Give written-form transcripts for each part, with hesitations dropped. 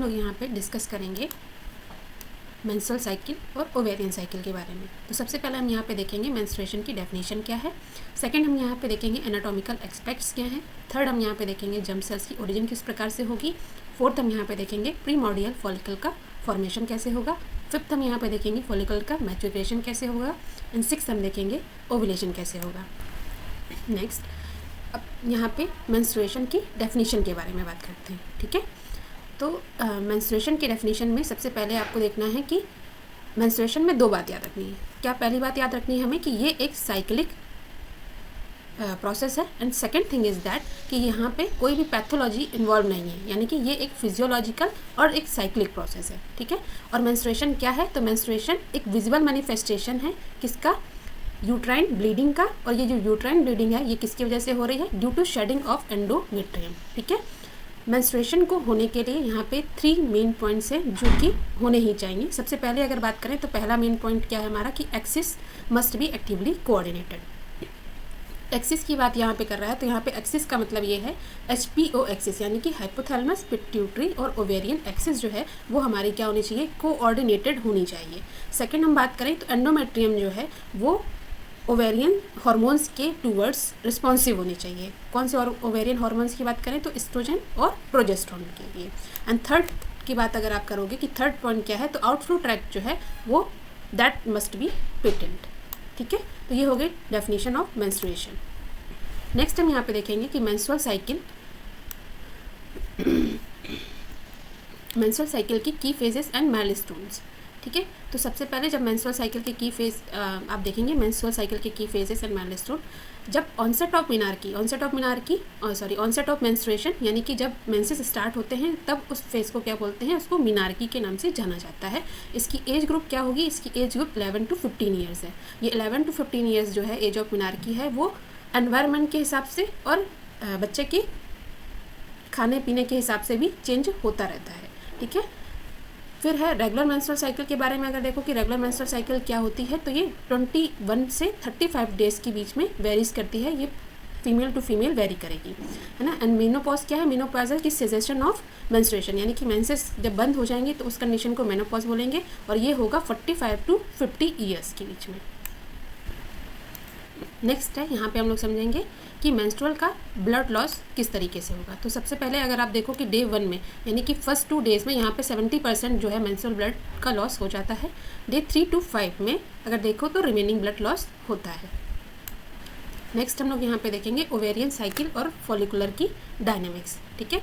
हम लोग यहाँ पे डिस्कस करेंगे मेंस्ट्रुअल साइकिल और ओवेरियन साइकिल के बारे में। तो सबसे पहले हम यहाँ पे देखेंगे मेंस्ट्रुएशन की डेफिनेशन क्या है। सेकंड हम यहाँ पे देखेंगे एनाटॉमिकल एस्पेक्ट्स क्या हैं। थर्ड हम यहाँ पे देखेंगे जर्म सेल्स की ओरिजिन किस प्रकार से होगी। फोर्थ हम यहाँ पे देखेंगे प्रीमोर्डियल फॉलिकल का फॉर्मेशन कैसे होगा। फिफ्थ हम यहाँ पे देखेंगे फॉलिकल का मैच्योरेशन कैसे होगा। एंड सिक्स्थ हम देखेंगे ओव्यूलेशन कैसे होगा। नेक्स्ट अब यहाँ पे मेंस्ट्रुएशन की डेफिनेशन के बारे में बात करते हैं, ठीक है। तो मेंस्ट्रुएशन की डेफिनेशन में सबसे पहले आपको देखना है कि मेंस्ट्रुएशन में दो बात याद रखनी है। क्या पहली बात याद रखनी है हमें कि ये एक साइक्लिक प्रोसेस है। And second thing is that कि यहाँ पे कोई भी पैथोलॉजी इन्वॉल्व नहीं है, यानी कि ये एक फिजियोलॉजिकल और एक साइक्लिक प्रोसेस है, ठीक है। और मेंस्ट्रुएशन क्या है, तो मेंस्ट्रुएशन एक विजिबल मैनिफेस्टेशन है किसका, यूट्राइन ब्लीडिंग का। और ये जो यूट्राइन ब्लीडिंग है ये किसकी वजह से हो रही है, due to shedding of endometrium, ठीक है। मेंस्ट्रुएशन को होने के लिए यहाँ पे 3 मेन पॉइंट्स हैं जो कि होने ही चाहिए। सबसे पहले अगर बात करें तो पहला मेन पॉइंट क्या है हमारा कि axis must be actively coordinated. Axis की बात यहाँ पे कर रहा है तो यहाँ पे एक्सिस का मतलब ये है HPO एक्सिस, यानी कि हाइपोथैलेमस पिट्यूटरी और ओवेरियन एक्सिस जो है वो हमारी क्या होनी चाहिए, कोऑर्डिनेटेड होनी चाहिए। सेकंड हम बात करें तो एंडोमेट्रियम जो है वो ओवेरियन हार्मोन्स के टूवर्ड्स रिस्पॉन्सिव होने चाहिए। कौन से और ओवेरियन हार्मोन्स की बात करें तो एस्ट्रोजन और प्रोजेस्टेरोन के लिए। एंड थर्ड की बात अगर आप करोगे कि थर्ड पॉइंट क्या है तो आउटफ्लो ट्रैक्ट जो है वो दैट मस्ट बी पेटेंट, ठीक है। तो ये हो गई डेफिनेशन ऑफ मेंस्ट्रुएशन। नेक्स्ट हम यहाँ पे देखेंगे कि मेंस्ट्रुअल साइकिल की की फेजेस एंड माइलस्टोन्स, ठीक है। तो सबसे पहले जब मेंस्ट्रुअल साइकिल के की फेज आप देखेंगे मेंस्ट्रुअल साइकिल के की फेजेस एंड माइलस्टोन, जब ऑनसेट ऑफ मेंस्ट्रुएशन यानी कि जब मेंसेस स्टार्ट होते हैं तब उस फेज को क्या बोलते हैं, उसको मीनार्की के नाम से जाना जाता है। इसकी एज ग्रुप क्या होगी, इसकी एज ग्रुप 11 to 15 ईयर्स है। ये 11 to 15 ईयर्स जो है एज ऑफ मीनार्की है वो एनवायरनमेंट के हिसाब से और बच्चे के खाने पीने के हिसाब से भी चेंज होता रहता है, ठीक है। फिर है रेगुलर मेंस्ट्रुअल साइकिल के बारे में अगर देखो कि रेगुलर मेंस्ट्रुअल साइकिल क्या होती है तो ये 21 से 35 डेज़ के बीच में वेरीज करती है। ये फीमेल टू फीमेल वेरी करेगी, है ना। एंड मेनोपॉज क्या है, मेनोपॉज है कि सेसेशन ऑफ मेंस्ट्रुएशन, यानी कि मेंसेस जब बंद हो जाएंगे तो उस कंडीशन को मेनोपॉज बोलेंगे और ये होगा 45 to 50 ईयर्स के बीच में। नेक्स्ट है यहाँ पे हम लोग समझेंगे कि मेंस्ट्रुअल का ब्लड लॉस किस तरीके से होगा। तो सबसे पहले अगर आप देखो कि डे 1 में यानी कि फर्स्ट 2 डेज़ में यहाँ पे 70% जो है मेंस्ट्रुअल ब्लड का लॉस हो जाता है। डे 3 to 5 में अगर देखो तो रिमेनिंग ब्लड लॉस होता है। नेक्स्ट हम लोग यहाँ पे देखेंगे ओवेरियन साइकिल और फॉलिकुलर की डायनेमिक्स, ठीक है।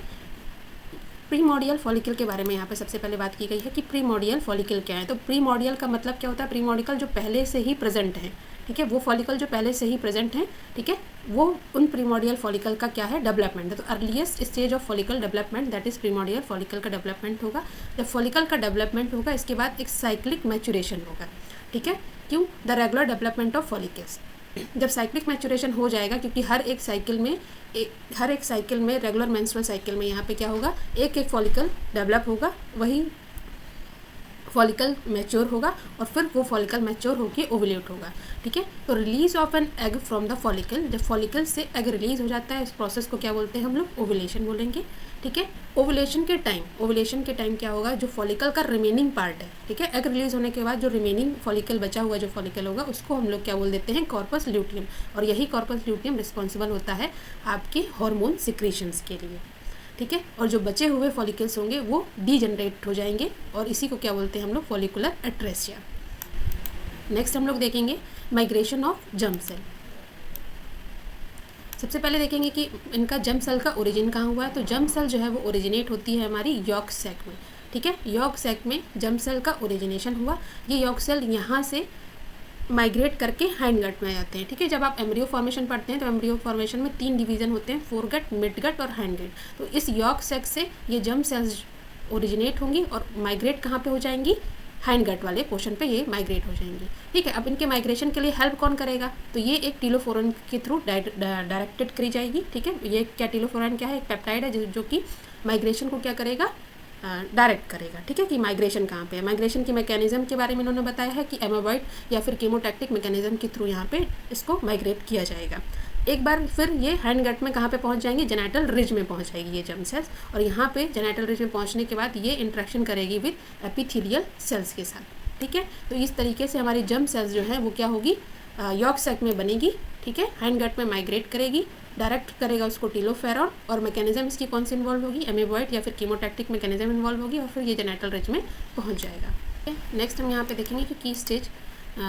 प्रीमोर्डियल फॉलिकल के बारे में यहाँ पे सबसे पहले बात की गई है कि प्रीमोर्डियल फॉलिकल क्या है। तो प्रीमोर्डियल का मतलब क्या होता है, प्रीमोर्डियल जो पहले से ही प्रेजेंट है, ठीक है, वो फॉलिकल जो पहले से ही प्रेजेंट है, ठीक है, वो उन प्रीमोर्डियल फॉलिकल का क्या है, डेवलपमेंट है। तो earliest stage of follicle development that is primordial follicle का डेवलपमेंट होगा। जब फॉलिकल का डेवलपमेंट होगा इसके बाद एक साइक्लिक मैच्योरेशन होगा, ठीक है। क्यों, the regular development of follicles. जब साइक्लिक मैच्योरेशन हो जाएगा, क्योंकि हर एक साइकिल में रेगुलर मेंस्ट्रुअल साइकिल में यहाँ पे क्या होगा, एक फॉलिकल डेवलप होगा, वही फॉलिकल मैच्योर होगा और फिर वो फॉलिकल मैच्योर होकर ओवुलेट होगा, ठीक है। तो release of an egg from the follicle, जब फॉलिकल से एग रिलीज हो जाता है इस प्रोसेस को क्या बोलते हैं हम लोग, ओवुलेशन बोलेंगे, ठीक है। ओवुलेशन के टाइम क्या होगा, जो फॉलिकल का रिमेनिंग पार्ट है, ठीक है, एग रिलीज होने के बाद जो रिमेनिंग फॉलिकल बचा हुआ जो फॉलिकल होगा उसको हम लोग क्या बोल देते हैं, कॉर्पस ल्यूटियम। और यही कॉर्पस ल्यूटियम रिस्पॉन्सिबल होता है आपके हार्मोन सिक्रीशंस के लिए, ठीक है। और जो बचे हुए फॉलिकल्स होंगे वो डीजनरेट हो जाएंगे और इसी को क्या बोलते हैं हम लोग, फॉलिकुलर एट्रेसिया। नेक्स्ट हम लोग देखेंगे माइग्रेशन ऑफ जर्म सेल। सबसे पहले देखेंगे कि इनका जर्म सेल का ओरिजिन कहाँ हुआ है। तो जर्म सेल जो है वो ओरिजिनेट होती है हमारी यॉर्क सैक में, ठीक है। यॉर्क सैक में जर्म सेल का ओरिजिनेशन हुआ। ये यॉर्क सेल यहाँ से माइग्रेट करके हाइंड गट में आ जाते हैं, ठीक है। जब आप एम्ब्रियो फॉर्मेशन पढ़ते हैं तो एम्ब्रियो फॉर्मेशन में 3 डिवीजन होते हैं, फोरगट, मिडगट और हाइंड गट। तो इस यॉर्क सैक से ये जर्म सेल्स ओरिजिनेट होंगी और माइग्रेट कहाँ पे हो जाएंगी, हाइंड गट वाले पोर्शन पे ये माइग्रेट हो जाएंगी, ठीक है। अब इनके माइग्रेशन के लिए हेल्प कौन करेगा, तो ये एक टीलोफोरन के थ्रू डायरेक्टेड करी जाएगी, ठीक है। ये क्या टीलोफोरन क्या है, एक पेप्टाइड है जो कि माइग्रेशन को क्या करेगा, डायरेक्ट करेगा। ठीक है, कि माइग्रेशन कहाँ पे है। माइग्रेशन की मैकेनिज्म के बारे में इन्होंने बताया है कि एमोबॉइड या फिर कीमोटैक्टिक मैकेनिज्म के थ्रू यहाँ पे इसको माइग्रेट किया जाएगा। एक बार फिर ये हैंड गट में कहाँ पे पहुँच जाएंगे, जेनाइटल रिज में पहुँच जाएगी ये जर्म सेल्स, और यहाँ पे जेनाइटल रिज में पहुँचने के बाद ये इंट्रैक्शन करेगी विद एपिथेलियल सेल्स के साथ। ठीक है, तो इस तरीके से हमारी जर्म सेल्स जो है वो क्या होगी, यॉर्क सैक में बनेगी। ठीक है, हैंड गट में माइग्रेट करेगी, डायरेक्ट करेगा उसको टीलोफेरॉन, और मैकेनिज्म इसकी कौन सी इन्वॉल्व होगी, एमीबॉइड या फिर कीमोटैक्टिक मैकेनिज्म इन्वॉल्व होगी, और फिर ये जेनाइटल रिज में पहुँच जाएगा। नेक्स्ट हम यहाँ पे देखेंगे कि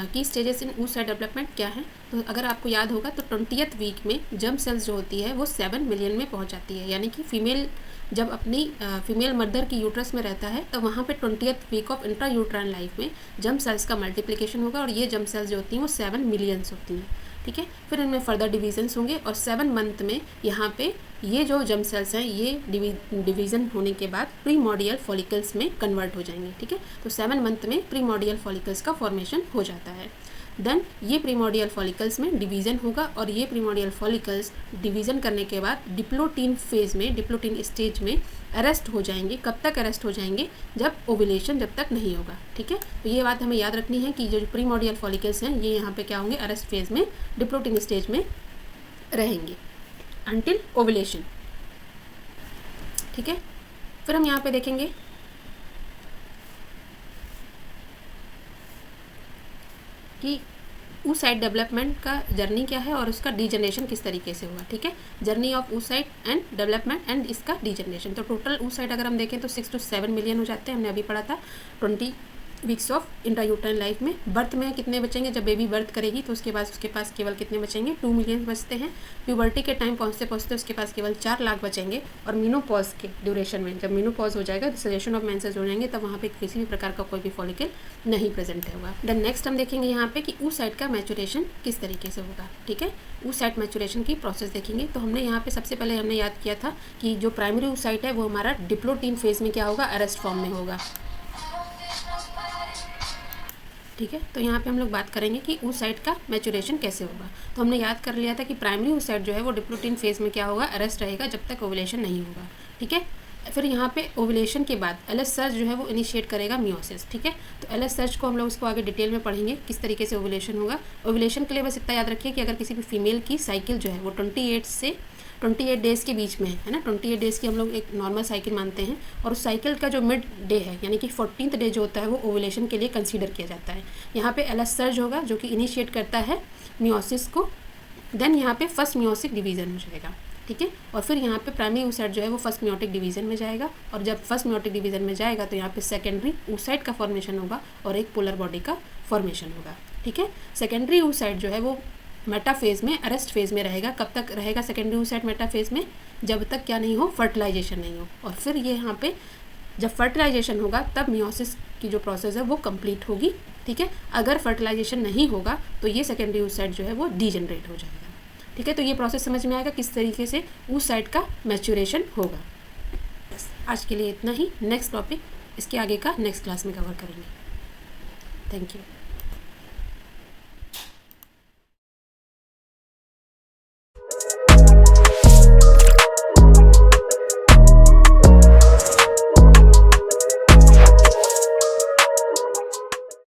की स्टेजेस इन oocyte डेवलपमेंट क्या है। तो अगर आपको याद होगा तो 20th वीक में जर्म सेल्स जो होती है वो 7 मिलियन में पहुंच जाती है, यानी कि फीमेल जब अपनी फीमेल मदर की यूट्रस में रहता है तो वहाँ पे 20th week of intra uterine life में जर्म सेल्स का मल्टीप्लिकेशन होगा, और ये जर्म सेल्स जो होती हैं वो 7 मिलियंस होती हैं। ठीक है, फिर इनमें फर्दर डिवीजन्स होंगे, और 7 मंथ में यहाँ पे ये जो जर्म सेल्स हैं ये डिवीज़न होने के बाद प्रीमोडियल फॉलिकल्स में कन्वर्ट हो जाएंगे। ठीक है, तो 7 मंथ में प्रीमोडियल फॉलिकल्स का फॉर्मेशन हो जाता है। देन ये प्रीमोडियल फॉलिकल्स में डिवीज़न होगा, और ये प्रीमोडियल फॉलिकल्स डिवीज़न करने के बाद डिप्लोटीन फेज में, डिप्लोटीन स्टेज में अरेस्ट हो जाएंगे। कब तक अरेस्ट हो जाएंगे, जब ओव्यूलेशन जब तक नहीं होगा। ठीक है, तो ये बात हमें याद रखनी है कि जो प्रीमोडियल फॉलिकल्स हैं ये यहाँ पे क्या होंगे, अरेस्ट फेज में डिप्लोटीन स्टेज में रहेंगे अंटिल ओव्यूलेशन। ठीक है, फिर हम यहाँ पे देखेंगे कि oocyte डेवलपमेंट का जर्नी क्या है और उसका डीजनरेशन किस तरीके से हुआ। ठीक है, journey of oocyte and development and इसका डीजनरेशन। तो टोटल oocyte अगर हम देखें तो 6 to 7 मिलियन हो जाते हैं, हमने अभी पढ़ा था 20 वीक्स ऑफ इंट्रायूट्राइन लाइफ में। बर्थ में कितने बचेंगे, जब बेबी बर्थ करेगी तो उसके बाद उसके पास केवल कितने बचेंगे, 2 मिलियन बचते हैं। प्यूबर्टी के टाइम पहुँचते पहुँचते उसके पास केवल 4 लाख बचेंगे, और मीनोपॉज के ड्यूरेशन में, जब मीनोपॉज हो जाएगा, सेजेशन ऑफ मेंसेस हो जाएंगे, तब वहाँ पे किसी भी प्रकार का कोई भी फॉलिकल नहीं प्रेजेंट होगा। देन नेक्स्ट हम देखेंगे यहाँ पे कि oocyte का मैचुरेशन किस तरीके से होगा। ठीक है, oocyte मैचुरेशन की प्रोसेस देखेंगे। तो हमने यहाँ पे सबसे पहले हमने याद किया था कि जो प्राइमरी oocyte है वो हमारा डिप्लोटीन फेज में क्या होगा, अरेस्ट फॉर्म में होगा। ठीक है, तो यहाँ पे हम लोग बात करेंगे कि oocyte का मैचुरेशन कैसे होगा। तो हमने याद कर लिया था कि प्राइमरी oocyte जो है वो डिप्लोटीन फेज में क्या होगा, अरेस्ट रहेगा जब तक ओव्यूलेशन नहीं होगा। ठीक है, फिर यहाँ पे ओव्यूलेशन के बाद एलएस सर्च जो है वो इनिशिएट करेगा मियोसिस। ठीक है, तो एलएस सर्च को हम लोग इसको आगे डिटेल में पढ़ेंगे किस तरीके से ओव्यूलेशन होगा। ओव्यूलेशन के लिए बस इतना याद रखिए कि अगर किसी भी फीमेल की साइकिल जो है वो 28 डेज़ के बीच में है ना, 28 डेज़ की हम लोग एक नॉर्मल साइकिल मानते हैं, और उस साइकिल का जो मिड डे है यानी कि 14th डे जो होता है वो ओव्यूलेशन के लिए कंसीडर किया जाता है। यहाँ पे एलएस सर्च होगा जो कि इनिशिएट करता है मियोसिस को। देन यहाँ पे फर्स्ट मियोसिक डिवीज़न हो जाएगा। ठीक है, और फिर यहाँ पे प्राइमरी oocyte जो है वो फर्स्ट मियोटिक डिवीज़न में जाएगा, और जब फर्स्ट मियोटिक डिवीज़न में जाएगा तो यहाँ पे सेकेंडरी oocyte का फॉर्मेशन होगा और एक पोलर बॉडी का फॉर्मेशन होगा। ठीक है, सेकेंडरी oocyte जो है वो मेटा फेज में, अरेस्ट फेज में रहेगा। कब तक रहेगा सेकेंडरी oocyte मेटा फेज में, जब तक क्या नहीं हो, फर्टिलाइजेशन नहीं हो। और फिर ये यहाँ पे जब फर्टिलाइजेशन होगा तब मियोसिस की जो प्रोसेस है वो कंप्लीट होगी। ठीक है, अगर फर्टिलाइजेशन नहीं होगा तो ये सेकेंडरी oocyte जो है वो डीजनरेट हो जाएगा। ठीक है, तो ये प्रोसेस समझ में आएगा किस तरीके से oocyte का मैचुरेशन होगा। बस आज के लिए इतना ही। नेक्स्ट टॉपिक इसके आगे का नेक्स्ट क्लास में कवर करेंगे। Thank you.